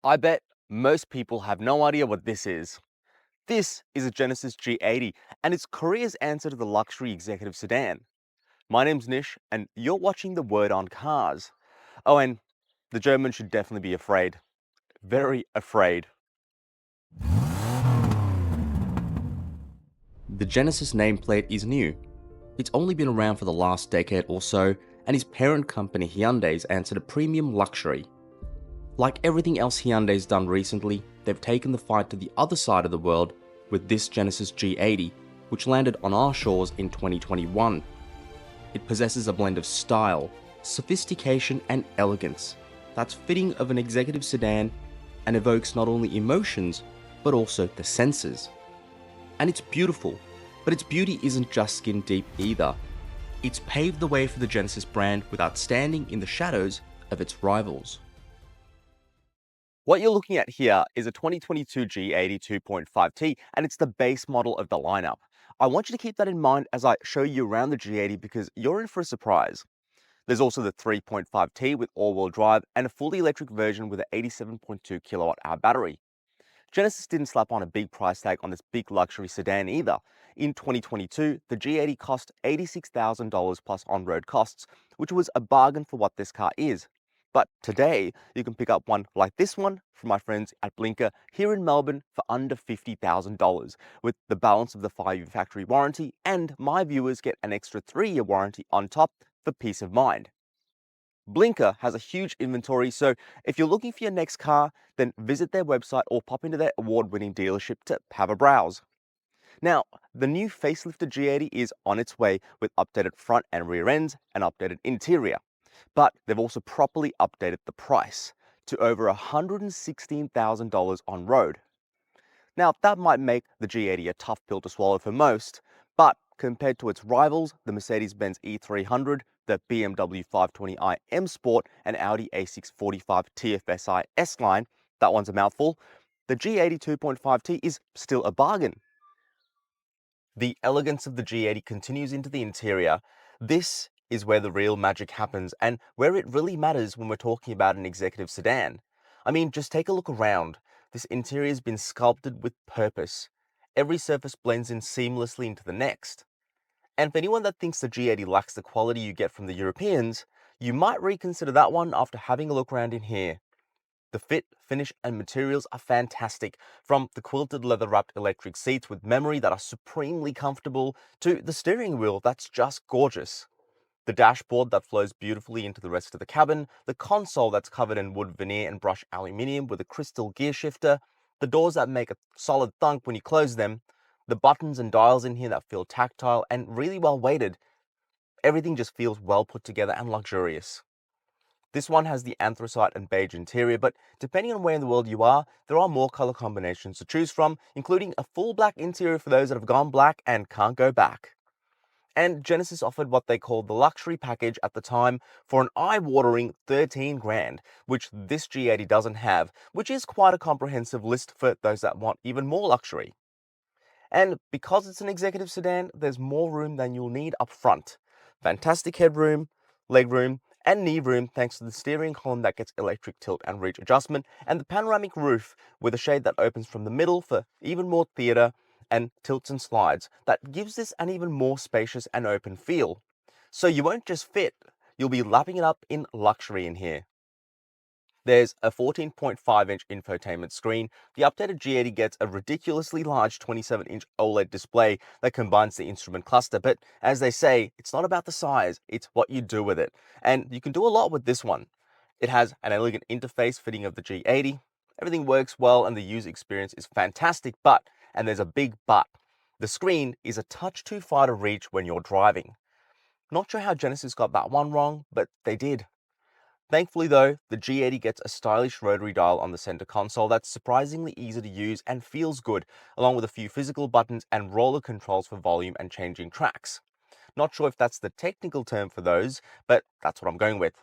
I bet most people have no idea what this is. This is a Genesis G80 and it's Korea's answer to the luxury executive sedan. My name's Nish and you're watching The Word on Cars. Oh, and the Germans should definitely be afraid. Very afraid. The Genesis nameplate is new. It's only been around for the last decade or so, and his parent company Hyundai's answered a premium luxury. Like everything else Hyundai's done recently, they've taken the fight to the other side of the world with this Genesis G80, which landed on our shores in 2021. It possesses a blend of style, sophistication, and elegance that's fitting of an executive sedan and evokes not only emotions, but also the senses. And it's beautiful, but its beauty isn't just skin deep either. It's paved the way for the Genesis brand without standing in the shadows of its rivals. What you're looking at here is a 2022 G80 2.5T and it's the base model of the lineup. I want you to keep that in mind as I show you around the G80 because you're in for a surprise. There's also the 3.5T with all-wheel drive and a fully electric version with an 87.2 kilowatt hour battery. Genesis didn't slap on a big price tag on this big luxury sedan either. In 2022, the G80 cost $86,000 plus on-road costs, which was a bargain for what this car is. But today, you can pick up one like this one from my friends at Blinker here in Melbourne for under $50,000, with the balance of the 5-year factory warranty, and my viewers get an extra 3-year warranty on top for peace of mind. Blinker has a huge inventory, so if you're looking for your next car, then visit their website or pop into their award-winning dealership to have a browse. Now, the new facelifted G80 is on its way with updated front and rear ends and updated interior, but they've also properly updated the price to over $116,000 on road. Now, that might make the G80 a tough pill to swallow for most, but compared to its rivals, the Mercedes-Benz E300, the BMW 520i M Sport, and Audi A645 TFSI S-Line, that one's a mouthful, the G80 2.5T is still a bargain. The elegance of the G80 continues into the interior. This is where the real magic happens and where it really matters when we're talking about an executive sedan. I mean, just take a look around. This interior has been sculpted with purpose. Every surface blends in seamlessly into the next. And for anyone that thinks the G80 lacks the quality you get from the Europeans, you might reconsider that one after having a look around in here. The fit, finish, and materials are fantastic, from the quilted leather-wrapped electric seats with memory that are supremely comfortable to the steering wheel that's just gorgeous. The dashboard that flows beautifully into the rest of the cabin, the console that's covered in wood veneer and brushed aluminium with a crystal gear shifter, the doors that make a solid thunk when you close them, the buttons and dials in here that feel tactile and really well weighted. Everything just feels well put together and luxurious. This one has the anthracite and beige interior, but depending on where in the world you are, there are more color combinations to choose from, including a full black interior for those that have gone black and can't go back. And Genesis offered what they called the luxury package at the time for an eye-watering 13 grand, which this G80 doesn't have, which is quite a comprehensive list for those that want even more luxury. And because it's an executive sedan, there's more room than you'll need up front. Fantastic headroom, legroom, and knee room thanks to the steering column that gets electric tilt and reach adjustment, and the panoramic roof with a shade that opens from the middle for even more theatre, and tilts and slides that gives this an even more spacious and open feel. So you won't just fit, you'll be lapping it up in luxury in here. There's a 14.5-inch infotainment screen. The updated G80 gets a ridiculously large 27-inch OLED display that combines the instrument cluster, but as they say, it's not about the size, it's what you do with it. And you can do a lot with this one. It has an elegant interface fitting of the G80. Everything works well and the user experience is fantastic, but, and there's a big but, the screen is a touch too far to reach when you're driving. Not sure how Genesis got that one wrong, but they did. Thankfully though, the G80 gets a stylish rotary dial on the center console that's surprisingly easy to use and feels good, along with a few physical buttons and roller controls for volume and changing tracks. Not sure if that's the technical term for those, but that's what I'm going with.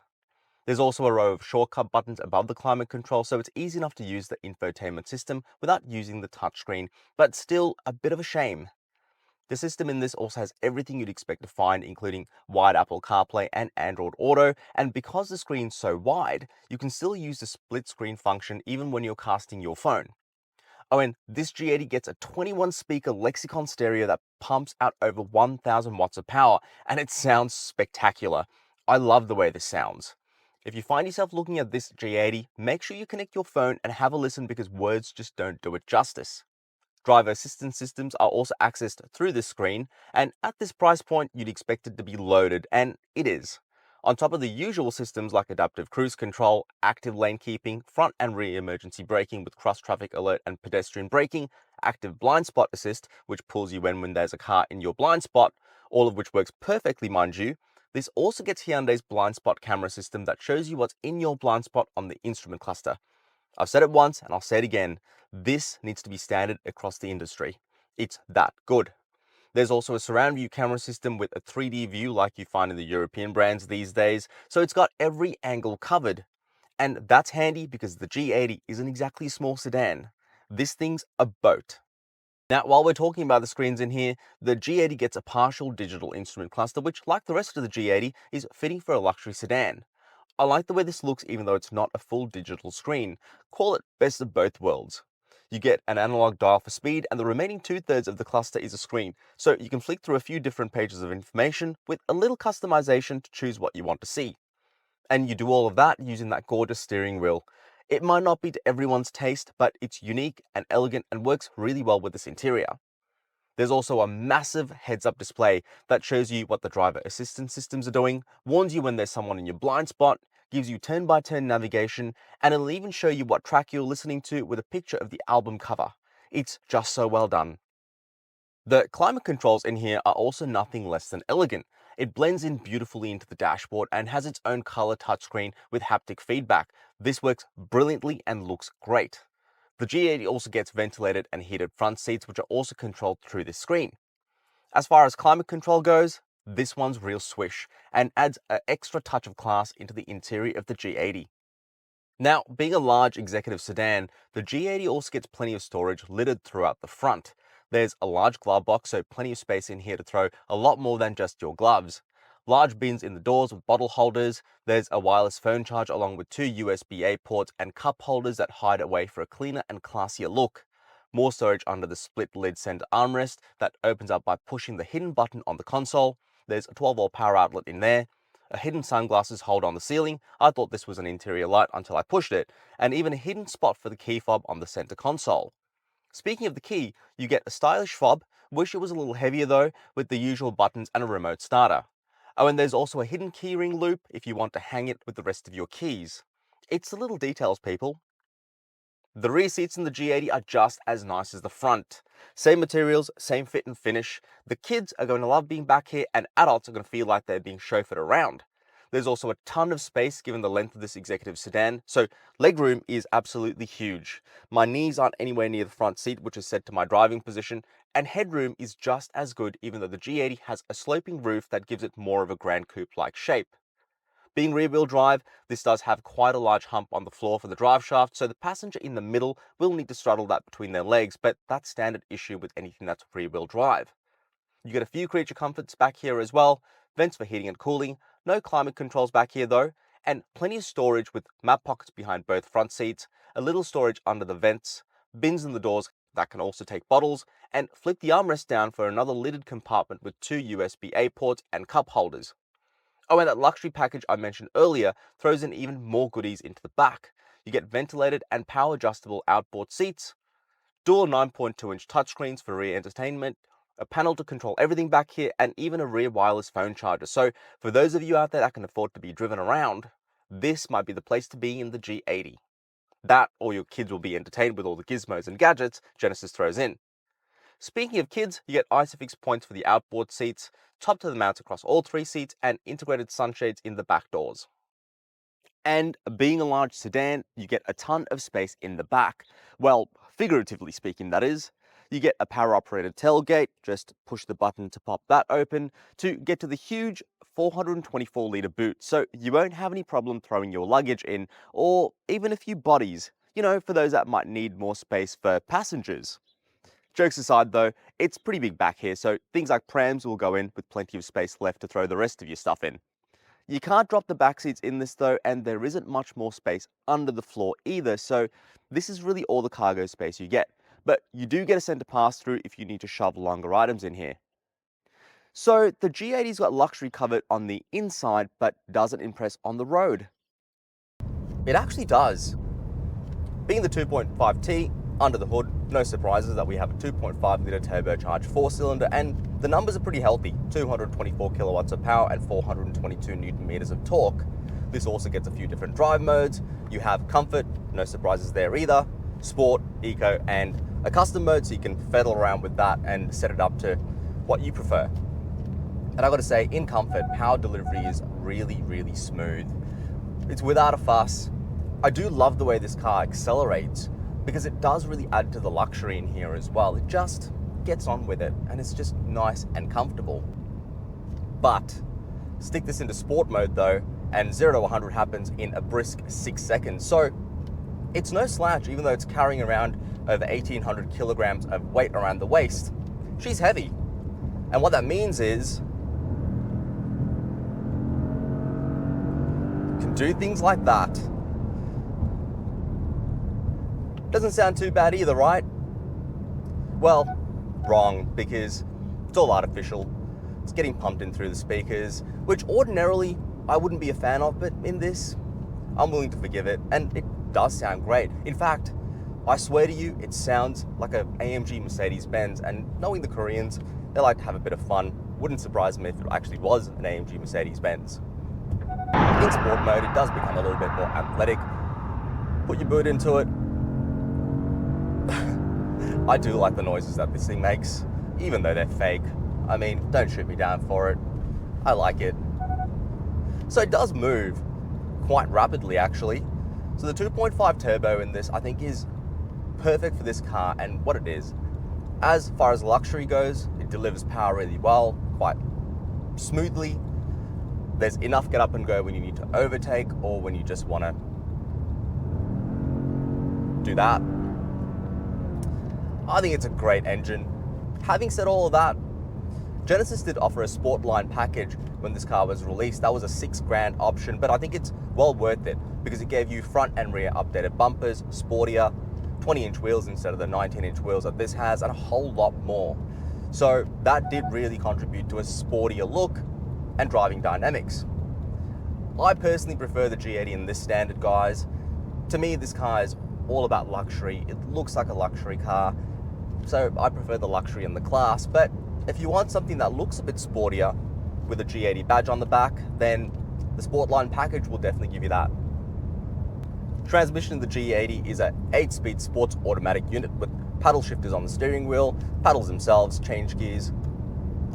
There's also a row of shortcut buttons above the climate control, so it's easy enough to use the infotainment system without using the touchscreen, but still a bit of a shame. The system in this also has everything you'd expect to find, including wide Apple CarPlay and Android Auto, and because the screen's so wide, you can still use the split screen function even when you're casting your phone. Oh, and this G80 gets a 21 speaker Lexicon stereo that pumps out over 1000 watts of power, and it sounds spectacular. I love the way this sounds. If you find yourself looking at this G80, make sure you connect your phone and have a listen because words just don't do it justice. Driver assistance systems are also accessed through this screen, and at this price point, you'd expect it to be loaded, and it is. On top of the usual systems like adaptive cruise control, active lane keeping, front and rear emergency braking with cross traffic alert and pedestrian braking, active blind spot assist, which pulls you in when there's a car in your blind spot, all of which works perfectly, mind you. This also gets Hyundai's blind spot camera system that shows you what's in your blind spot on the instrument cluster. I've said it once and I'll say it again. This needs to be standard across the industry. It's that good. There's also a surround view camera system with a 3D view like you find in the European brands these days, so it's got every angle covered. And that's handy because the G80 isn't exactly a small sedan. This thing's a boat. Now, while we're talking about the screens in here, the G80 gets a partial digital instrument cluster, which, like the rest of the G80, is fitting for a luxury sedan. I like the way this looks even though it's not a full digital screen. Call it best of both worlds. You get an analog dial for speed and the remaining two-thirds of the cluster is a screen, so you can flick through a few different pages of information with a little customization to choose what you want to see. And you do all of that using that gorgeous steering wheel. It might not be to everyone's taste, but it's unique and elegant and works really well with this interior. There's also a massive heads-up display that shows you what the driver assistance systems are doing, warns you when there's someone in your blind spot, gives you turn-by-turn navigation, and it'll even show you what track you're listening to with a picture of the album cover. It's just so well done. The climate controls in here are also nothing less than elegant. It blends in beautifully into the dashboard and has its own color touchscreen with haptic feedback. This works brilliantly and looks great. The G80 also gets ventilated and heated front seats, which are also controlled through this screen. As far as climate control goes, this one's real swish and adds an extra touch of class into the interior of the G80. Now, being a large executive sedan, the G80 also gets plenty of storage littered throughout the front. There's a large glove box, so plenty of space in here to throw a lot more than just your gloves. Large bins in the doors with bottle holders. There's a wireless phone charge along with two USB-A ports and cup holders that hide away for a cleaner and classier look. More storage under the split lid center armrest that opens up by pushing the hidden button on the console. There's a 12-volt power outlet in there. A hidden sunglasses holder on the ceiling. I thought this was an interior light until I pushed it, and even a hidden spot for the key fob on the center console. Speaking of the key, you get a stylish fob, wish it was a little heavier though, with the usual buttons and a remote starter. Oh, and there's also a hidden keyring loop if you want to hang it with the rest of your keys. It's the little details, people. The rear seats in the G80 are just as nice as the front. Same materials, same fit and finish. The kids are going to love being back here and adults are going to feel like they're being chauffeured around. There's also a ton of space given the length of this executive sedan, so legroom is absolutely huge. My knees aren't anywhere near the front seat, which is set to my driving position, and headroom is just as good even though the G80 has a sloping roof that gives it more of a Grand Coupe-like shape. Being rear-wheel drive, this does have quite a large hump on the floor for the drive shaft, so the passenger in the middle will need to straddle that between their legs, but that's standard issue with anything that's rear-wheel drive. You get a few creature comforts back here as well, vents for heating and cooling, no climate controls back here though, and plenty of storage with map pockets behind both front seats, a little storage under the vents, bins in the doors that can also take bottles, and flip the armrest down for another lidded compartment with two USB-A ports and cup holders. Oh, and that luxury package I mentioned earlier throws in even more goodies into the back. You get ventilated and power adjustable outboard seats, dual 9.2-inch touchscreens for rear entertainment, a panel to control everything back here, and even a rear wireless phone charger. So for those of you out there that can afford to be driven around, this might be the place to be in the G80. That or your kids will be entertained with all the gizmos and gadgets Genesis throws in. Speaking of kids, you get ISOFIX points for the outboard seats, top to the mounts across all three seats, and integrated sunshades in the back doors. And being a large sedan, you get a ton of space in the back. Well, figuratively speaking, that is. You get a power-operated tailgate, just push the button to pop that open, to get to the huge 424-litre boot, so you won't have any problem throwing your luggage in, or even a few bodies, for those that might need more space for passengers. Jokes aside though, it's pretty big back here, so things like prams will go in with plenty of space left to throw the rest of your stuff in. You can't drop the back seats in this though, and there isn't much more space under the floor either, so this is really all the cargo space you get. But you do get a center pass-through if you need to shove longer items in here. So the G80's got luxury covered on the inside, but doesn't impress on the road. It actually does. Being the 2.5T, under the hood, no surprises that we have a 2.5 litre turbocharged 4-cylinder, and the numbers are pretty healthy, 224 kilowatts of power and 422 newton meters of torque. This also gets a few different drive modes. You have comfort, no surprises there either, sport, eco, and a custom mode, so you can fiddle around with that and set it up to what you prefer. And I gotta say, in comfort, power delivery is really, really smooth. It's without a fuss. I do love the way this car accelerates, because it does really add to the luxury in here as well. It just gets on with it, and it's just nice and comfortable. But stick this into sport mode though, and 0 to 100 happens in a brisk 6 seconds. So it's no slouch, even though it's carrying around over 1,800 kilograms of weight around the waist. She's heavy. And what that means is, you can do things like that. Doesn't sound too bad either, right? Well, wrong, because it's all artificial. It's getting pumped in through the speakers, which ordinarily I wouldn't be a fan of, but in this, I'm willing to forgive it, and it does sound great. In fact, I swear to you, it sounds like an AMG Mercedes-Benz, and knowing the Koreans, they like to have a bit of fun. Wouldn't surprise me if it actually was an AMG Mercedes-Benz. In sport mode, it does become a little bit more athletic. Put your boot into it. I do like the noises that this thing makes, even though they're fake. I mean, don't shoot me down for it. I like it. So it does move quite rapidly, actually. So the 2.5 turbo in this, I think, is perfect for this car and what it is. As far as luxury goes, it delivers power really well, quite smoothly. There's enough get up and go when you need to overtake or when you just want to do that. I think it's a great engine. Having said all of that, Genesis did offer a Sportline package when this car was released. That was a $6,000 option, but I think it's well worth it because it gave you front and rear updated bumpers, sportier, 20-inch wheels instead of the 19-inch wheels that this has, and a whole lot more. So that did really contribute to a sportier look and driving dynamics. I personally prefer the G80 in this standard, guys. To me, this car is all about luxury. It looks like a luxury car. So I prefer the luxury in the class, but if you want something that looks a bit sportier with a G80 badge on the back, then the Sportline package will definitely give you that. Transmission in the G80 is an 8-speed sports automatic unit with paddle shifters on the steering wheel. Paddles themselves change gears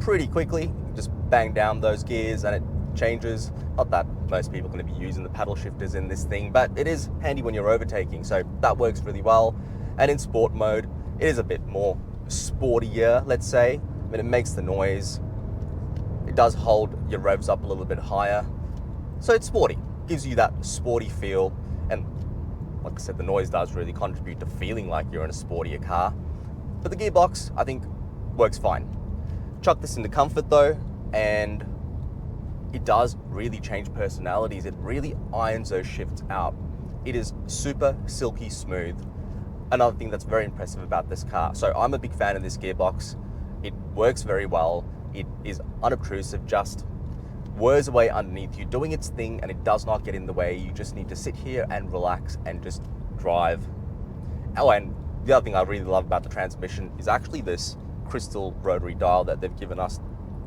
pretty quickly. You just bang down those gears and it changes. Not that most people are going to be using the paddle shifters in this thing, but it is handy when you're overtaking, so that works really well. And in sport mode, it is a bit more sportier, let's say. I mean, it makes the noise. It does hold your revs up a little bit higher. So it's sporty, gives you that sporty feel. And like I said, the noise does really contribute to feeling like you're in a sportier car. But the gearbox, I think, works fine. Chuck this into comfort though, and it does really change personalities. It really irons those shifts out. It is super silky smooth. Another thing that's very impressive about this car. So I'm a big fan of this gearbox. It works very well. It is unobtrusive, just whirs away underneath you, doing its thing, and it does not get in the way. You just need to sit here and relax and just drive. Oh, and the other thing I really love about the transmission is actually this crystal rotary dial that they've given us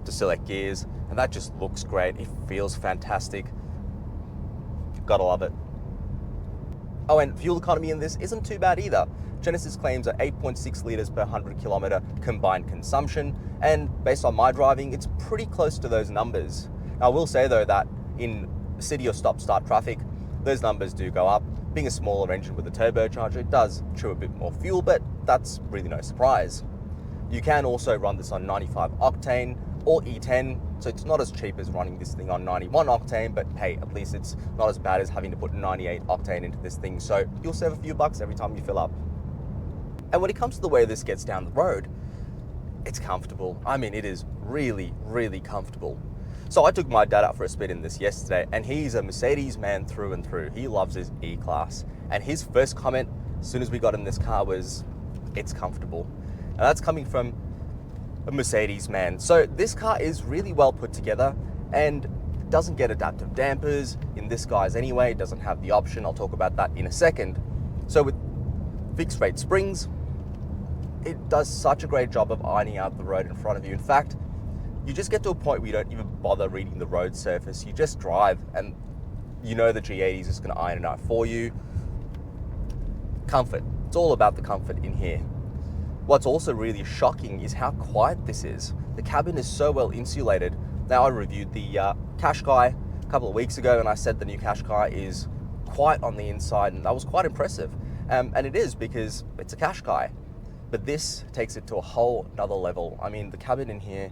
to select gears, and that just looks great. It feels fantastic. Gotta love it. Oh, and fuel economy in this isn't too bad either. Genesis claims at 8.6 litres per 100 kilometre combined consumption, and based on my driving, it's pretty close to those numbers. Now, I will say though that in city or stop-start traffic, those numbers do go up. Being a smaller engine with a turbocharger, it does chew a bit more fuel, but that's really no surprise. You can also run this on 95 octane or E10, so it's not as cheap as running this thing on 91 octane, but hey, at least it's not as bad as having to put 98 octane into this thing, so you'll save a few bucks every time you fill up. And when it comes to the way this gets down the road, it's comfortable. I mean, it is really, really comfortable. So I took my dad out for a spin in this yesterday, and he's a Mercedes man through and through. He loves his E-Class. And his first comment as soon as we got in this car was, it's comfortable. And that's coming from a Mercedes man. So this car is really well put together and doesn't get adaptive dampers in this guy's anyway. It doesn't have the option. I'll talk about that in a second. So with fixed rate springs, it does such a great job of ironing out the road in front of you. In fact, you just get to a point where you don't even bother reading the road surface. You just drive and you know the G80 is just going to iron it out for you. Comfort. It's all about the comfort in here. What's also really shocking is how quiet this is. The cabin is so well insulated. Now, I reviewed the Qashqai a couple of weeks ago, and I said the new Qashqai is quiet on the inside, and that was quite impressive. And it is, because it's a Qashqai. But this takes it to a whole nother level. I mean, the cabin in here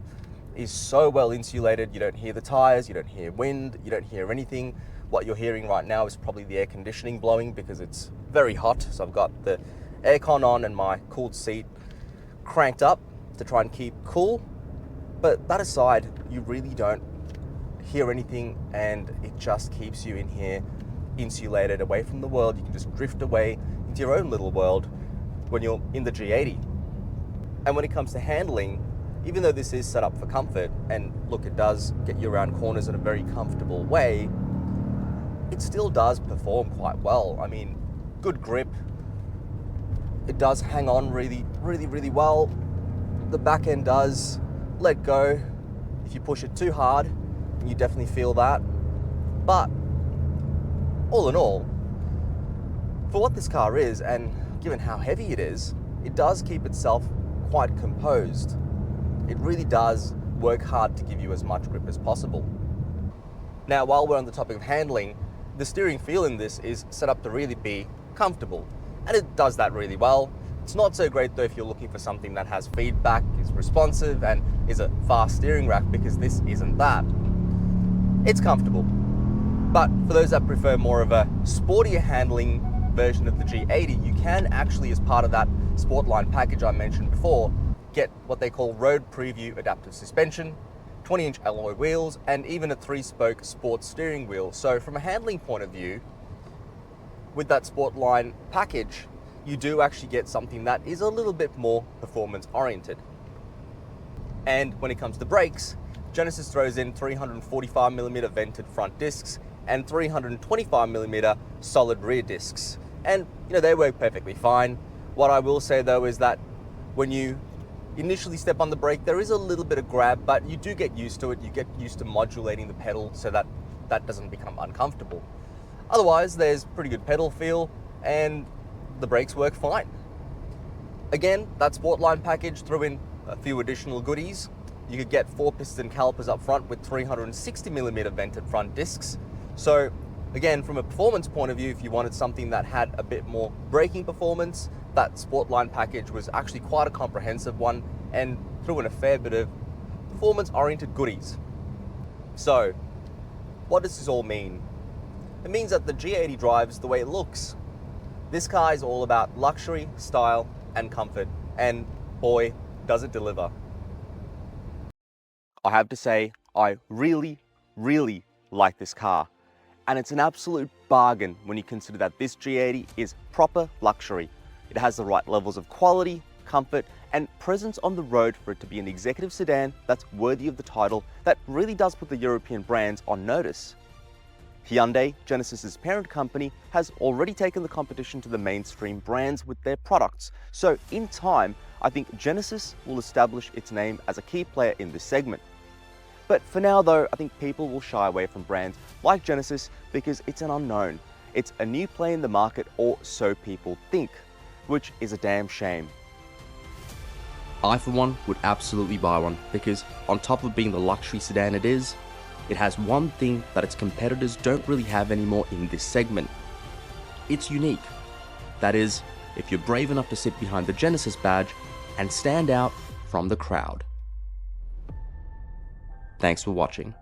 is so well insulated. You don't hear the tires, you don't hear wind, you don't hear anything. What you're hearing right now is probably the air conditioning blowing because it's very hot. So I've got the aircon on and my cooled seat cranked up to try and keep cool. But that aside, you really don't hear anything, and it just keeps you in here insulated away from the world. You can just drift away into your own little world when you're in the G80. And when it comes to handling, even though this is set up for comfort, and look, it does get you around corners in a very comfortable way, it still does perform quite well. I mean, good grip. It does hang on really, really, really well. The back end does let go if you push it too hard. You definitely feel that. But all in all, for what this car is, and given how heavy it is, it does keep itself quite composed. It really does work hard to give you as much grip as possible. Now, while we're on the topic of handling, the steering feel in this is set up to really be comfortable, and it does that really well. It's not so great though if you're looking for something that has feedback, is responsive, and is a fast steering rack, because this isn't that. It's comfortable. But for those that prefer more of a sportier handling version of the G80, you can actually, as part of that Sportline package I mentioned before, get what they call Road Preview adaptive suspension, 20-inch alloy wheels, and even a 3-spoke sports steering wheel. So from a handling point of view, with that Sportline package, you do actually get something that is a little bit more performance oriented. And when it comes to brakes, Genesis throws in 345mm vented front discs and 325mm solid rear discs. And they work perfectly fine. What I will say though is that when you initially step on the brake, there is a little bit of grab, but you do get used to it. You get used to modulating the pedal so that that doesn't become uncomfortable. Otherwise, there's pretty good pedal feel and the brakes work fine. Again, that Sportline package threw in a few additional goodies. You could get 4-piston calipers up front with 360mm vented front discs. So again, from a performance point of view, if you wanted something that had a bit more braking performance, that Sportline package was actually quite a comprehensive one and threw in a fair bit of performance-oriented goodies. So what does this all mean? It means that the G80 drives the way it looks. This car is all about luxury, style, and comfort, and boy, does it deliver. I have to say, I really, really like this car, and it's an absolute bargain when you consider that this G80 is proper luxury. It has the right levels of quality, comfort, and presence on the road for it to be an executive sedan that's worthy of the title, that really does put the European brands on notice. Hyundai, Genesis's parent company, has already taken the competition to the mainstream brands with their products. So in time, I think Genesis will establish its name as a key player in this segment. But for now though, I think people will shy away from brands like Genesis because it's an unknown. It's a new play in the market, or so people think, which is a damn shame. I for one would absolutely buy one, because on top of being the luxury sedan it is, it has one thing that its competitors don't really have anymore in this segment. It's unique. That is, if you're brave enough to sit behind the Genesis badge and stand out from the crowd. Thanks for watching.